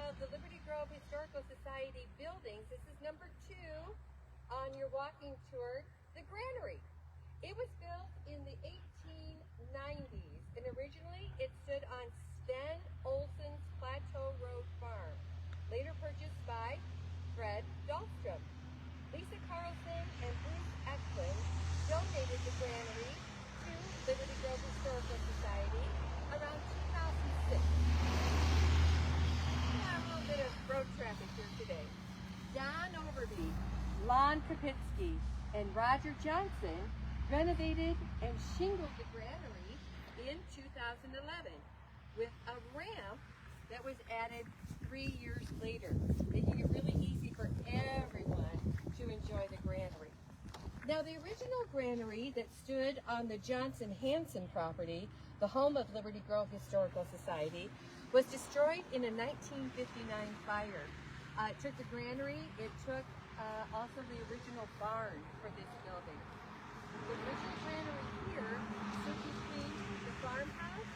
about the Liberty Grove Historical Society buildings. This is number 2 on your walking tour, the Granary. It was built in the 1890s, and originally it stood on Sven Olsen's Plateau Road Farm, later purchased by Fred Dahlstrom. Lisa Carlson and Bruce Eklund donated the Granary to Liberty Grove Historical Society around 2006. We have a little bit of road traffic here today. Don Overby, Lon Kapitsky, and Roger Johnson renovated and shingled the Granary in 2011 with a ramp that was added 3 years later, making it really easy for everyone to enjoy the Granary. Now, the original Granary that stood on the Johnson-Hanson property, the home of Liberty Grove Historical Society, was destroyed in a 1959 fire. It took the Granary, it took also the original barn for this building. The original Granary here stood between the farmhouse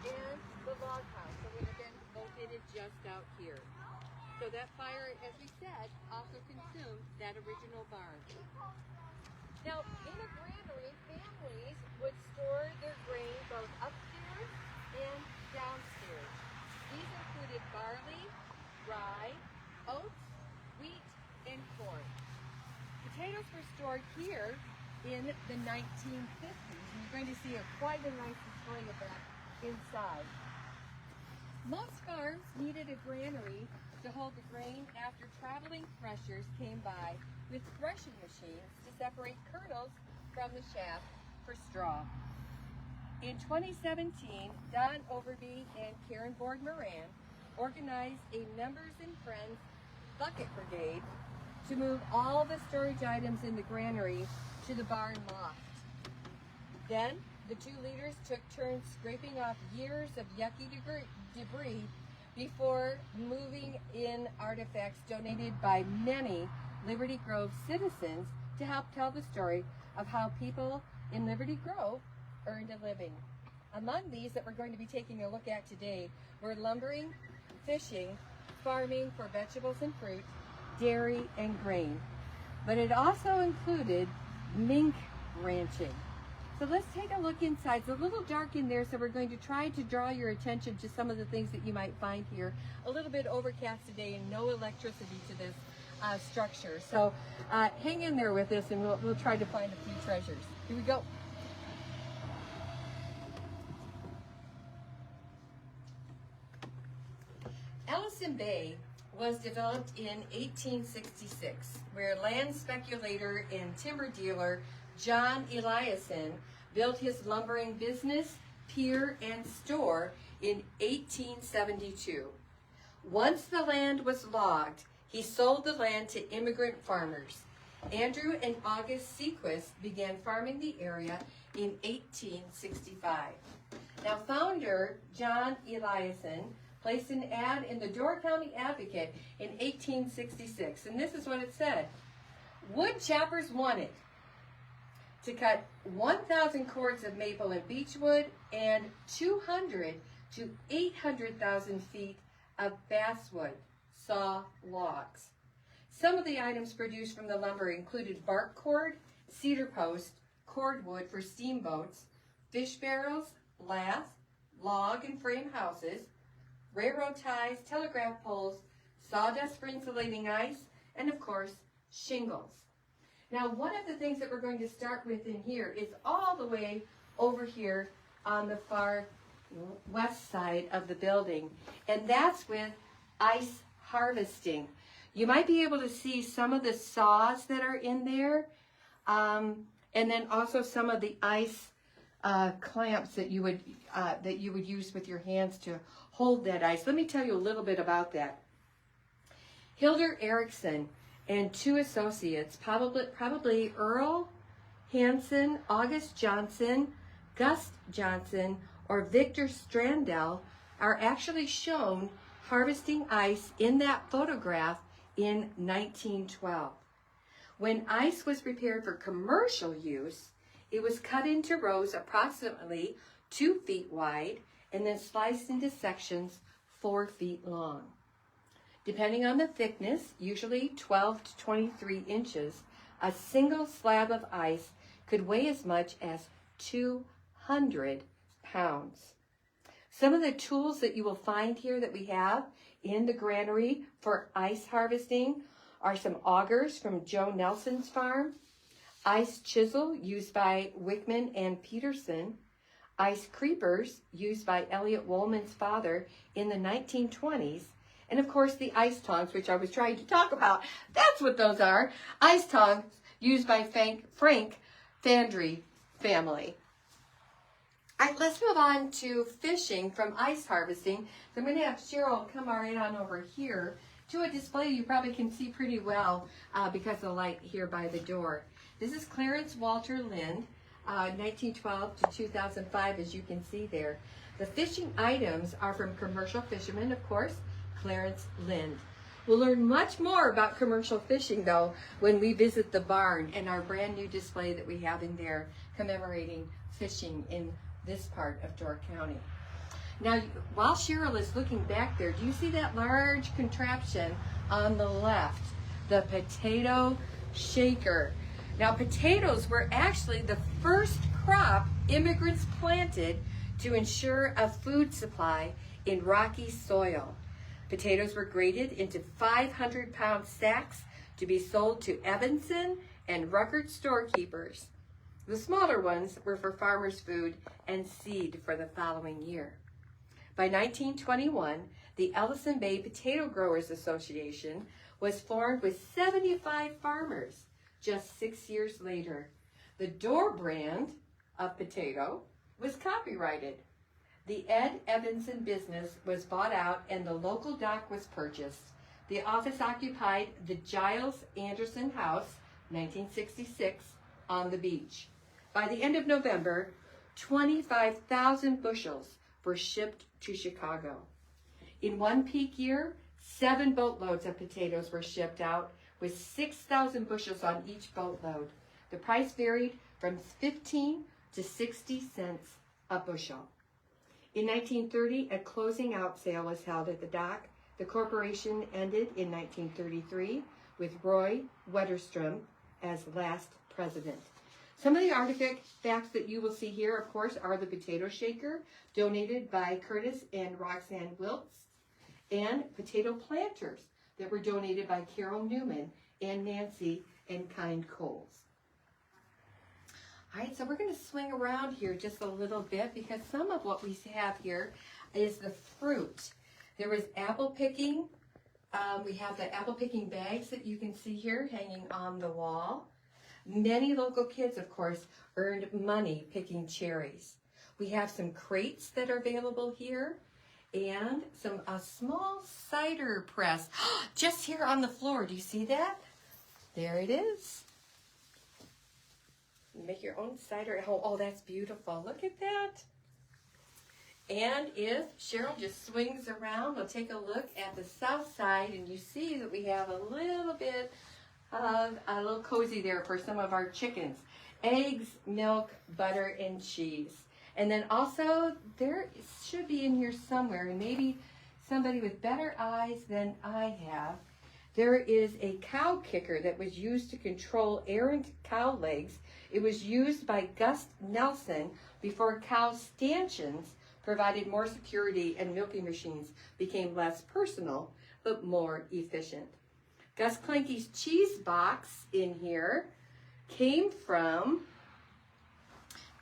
and the log house, so it would have been located just out here. So that fire, as we said, also consumed that original barn. Now, in a granary, families would store their grain both upstairs and downstairs. These included barley, rye, oats, wheat, and corn. Potatoes were stored here in the 1950s, and you're going to see quite a nice display of that inside. Most farms needed a granary to hold the grain after traveling threshers came by with threshing machines to separate kernels from the chaff for straw. In 2017, Don Overby and Karen Borg Moran organized a Members and Friends Bucket Brigade to move all the storage items in the granary to the barn loft. Then, the two leaders took turns scraping off years of yucky debris before moving in artifacts donated by many Liberty Grove citizens to help tell the story of how people in Liberty Grove earned a living. Among these that we're going to be taking a look at today were lumbering, fishing, farming for vegetables and fruit, dairy, and grain. But it also included mink ranching. So let's take a look inside. It's a little dark in there, so we're going to try to draw your attention to some of the things that you might find here. A little bit overcast today and no electricity to this structure. So hang in there with us and we'll try to find a few treasures. Here we go. Ellison Bay was developed in 1866, where land speculator and timber dealer John Eliason built his lumbering business, pier, and store in 1872. Once the land was logged, he sold the land to immigrant farmers. Andrew and August Sequist began farming the area in 1865. Now, founder John Eliason placed an ad in the Door County Advocate in 1866, and this is what it said. Wood choppers wanted to cut 1,000 cords of maple and beechwood and 200 to 800,000 feet of basswood saw logs. Some of the items produced from the lumber included bark cord, cedar post, cordwood for steamboats, fish barrels, lath, log and frame houses, railroad ties, telegraph poles, sawdust for insulating ice, and of course, shingles. Now, one of the things that we're going to start with in here is all the way over here on the far west side of the building, and that's with ice harvesting. You might be able to see some of the saws that are in there, and then also some of the ice clamps that you would use with your hands to hold that ice. Let me tell you a little bit about that. Hilder Erickson and two associates, probably Earl Hansen, August Johnson, Gus Johnson, or Victor Strandell, are actually shown harvesting ice in that photograph in 1912. When ice was prepared for commercial use, it was cut into rows approximately 2 feet wide and then sliced into sections 4 feet long. Depending on the thickness, usually 12 to 23 inches, a single slab of ice could weigh as much as 200 pounds. Some of the tools that you will find here that we have in the granary for ice harvesting are some augers from Joe Nelson's farm, ice chisel used by Wickman and Peterson, ice creepers used by Elliot Woolman's father in the 1920s, and of course the ice tongs, which I was trying to talk about. That's what those are. Ice tongs used by Frank Fandry family. All right, let's move on to fishing from ice harvesting. So I'm going to have Cheryl come right on over here to a display you probably can see pretty well because of the light here by the door. This is Clarence Walter Lind, 1912 to 2005, as you can see there. The fishing items are from commercial fishermen, of course, Clarence Lind. We'll learn much more about commercial fishing, though, when we visit the barn and our brand new display that we have in there commemorating fishing in this part of Door County. Now, while Cheryl is looking back there, do you see that large contraption on the left? The potato shaker. Now, potatoes were actually the first crop immigrants planted to ensure a food supply in rocky soil. Potatoes were graded into 500-pound sacks to be sold to Evanston and Ruckert storekeepers. The smaller ones were for farmers' food and seed for the following year. By 1921, the Ellison Bay Potato Growers Association was formed with 75 farmers. Just 6 years later, the Door brand of potato was copyrighted. The Ed Evanson business was bought out and the local dock was purchased. The office occupied the Giles Anderson House, 1966, on the beach. By the end of November, 25,000 bushels were shipped to Chicago. In one peak year, 7 boatloads of potatoes were shipped out with 6,000 bushels on each boatload. The price varied from 15 to 60 cents a bushel. In 1930, a closing out sale was held at the dock. The corporation ended in 1933 with Roy Wetterstrom as last president. Some of the artifacts that you will see here, of course, are the potato shaker, donated by Curtis and Roxanne Wiltz, and potato planters that were donated by Carol Newman and Nancy and Kind Coles. All right, so we're going to swing around here just a little bit because some of what we have here is the fruit. There was apple picking. We have the apple picking bags that you can see here hanging on the wall. Many local kids, of course, earned money picking cherries. We have some crates that are available here and a small cider press just here on the floor. Do you see that? There it is. Make your own cider at home. Oh, that's beautiful. Look at that. And if Cheryl just swings around, we'll take a look at the south side, and you see that we have a little bit of a little cozy there for some of our chickens. Eggs, milk, butter, and cheese. And then also, there should be in here somewhere, and maybe somebody with better eyes than I have, there is a cow kicker that was used to control errant cow legs. It was used by Gus Nelson before cow stanchions provided more security and milking machines became less personal, but more efficient. Gus Clanky's cheese box in here came from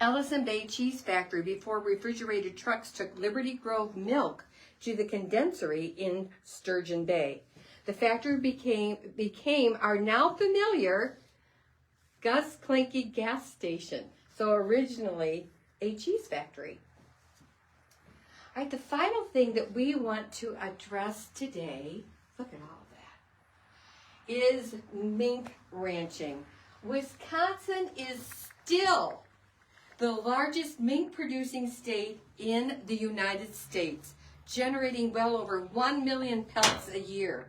Ellison Bay Cheese Factory before refrigerated trucks took Liberty Grove milk to the condensery in Sturgeon Bay. The factory became our now familiar Gus Clanky gas station. So originally a cheese factory. All right, the final thing that we want to address today, look at all that, is mink ranching. Wisconsin is still the largest mink producing state in the United States, generating well over 1 million pelts a year.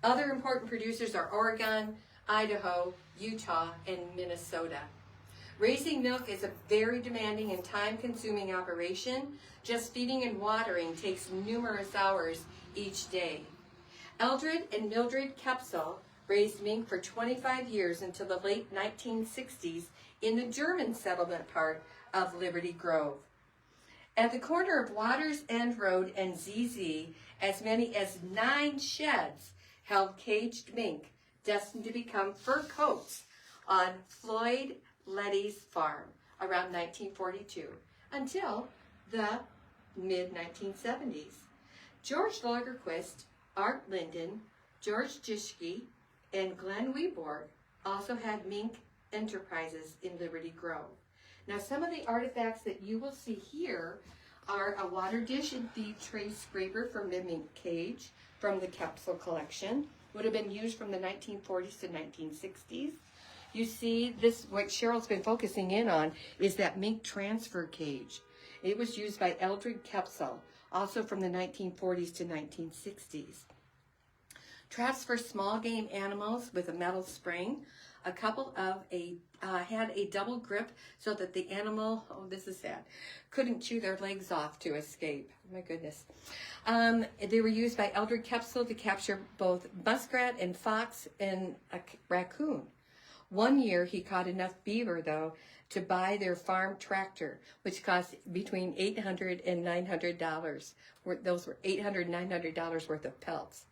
Other important producers are Oregon, Idaho, Utah, and Minnesota. Raising milk is a very demanding and time-consuming operation. Just feeding and watering takes numerous hours each day. Eldred and Mildred Kepsel raised mink for 25 years until the late 1960s in the German settlement part of Liberty Grove. At the corner of Waters End Road and ZZ, as many as 9 sheds held caged mink destined to become fur coats on Floyd Letty's farm around 1942 until the mid-1970s. George Lagerquist, Art Linden, George Jischke, and Glenn Weborg also had mink enterprises in Liberty Grove. Now, some of the artifacts that you will see here are a water dish and feed tray scraper from the mink cage from the Kepsel collection. Would have been used from the 1940s to 1960s. You see this, what Cheryl's been focusing in on is that mink transfer cage. It was used by Eldred Kepsel, also from the 1940s to 1960s. Traps for small game animals with a metal spring. A couple of had a double grip so that the animal, oh, this is sad, couldn't chew their legs off to escape. My goodness. They were used by Eldred Kepsel to capture both muskrat and fox and a raccoon. One year he caught enough beaver, though, to buy their farm tractor, which cost between $800 and $900. Those were $800 and $900 worth of pelts.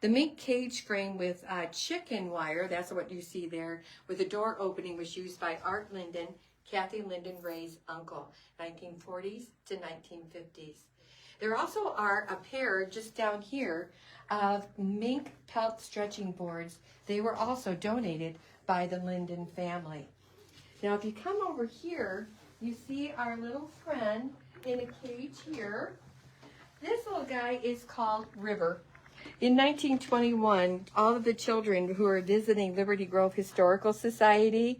The mink cage frame with chicken wire, that's what you see there, with a door opening, was used by Art Linden, Kathy Linden Ray's uncle, 1940s to 1950s. There also are a pair just down here of mink pelt stretching boards. They were also donated by the Linden family. Now, if you come over here, you see our little friend in a cage here. This little guy is called River. In 1921, all of the children who are visiting Liberty Grove Historical Society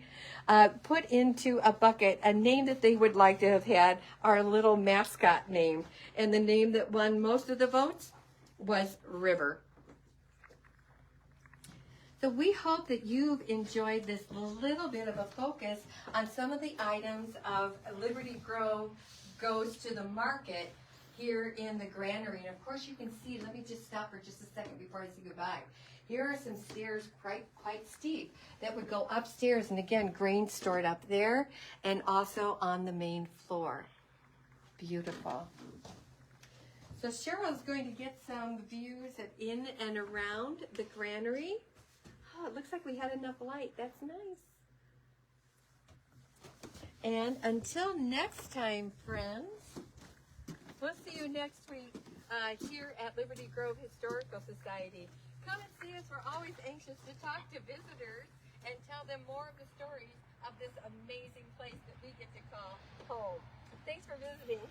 put into a bucket a name that they would like to have had, our little mascot name. And the name that won most of the votes was River. So we hope that you've enjoyed this little bit of a focus on some of the items of Liberty Grove Goes to the Market here in the Granary. And of course you can see, let me just stop for just a second before I say goodbye. Here are some stairs quite steep that would go upstairs, and again, grain stored up there and also on the main floor. Beautiful. So Cheryl's going to get some views of in and around the Granary. Oh, it looks like we had enough light. That's nice. And until next time, friends, we'll see you next week here at Liberty Grove Historical Society. Come and see us. We're always anxious to talk to visitors and tell them more of the stories of this amazing place that we get to call home. Thanks for visiting.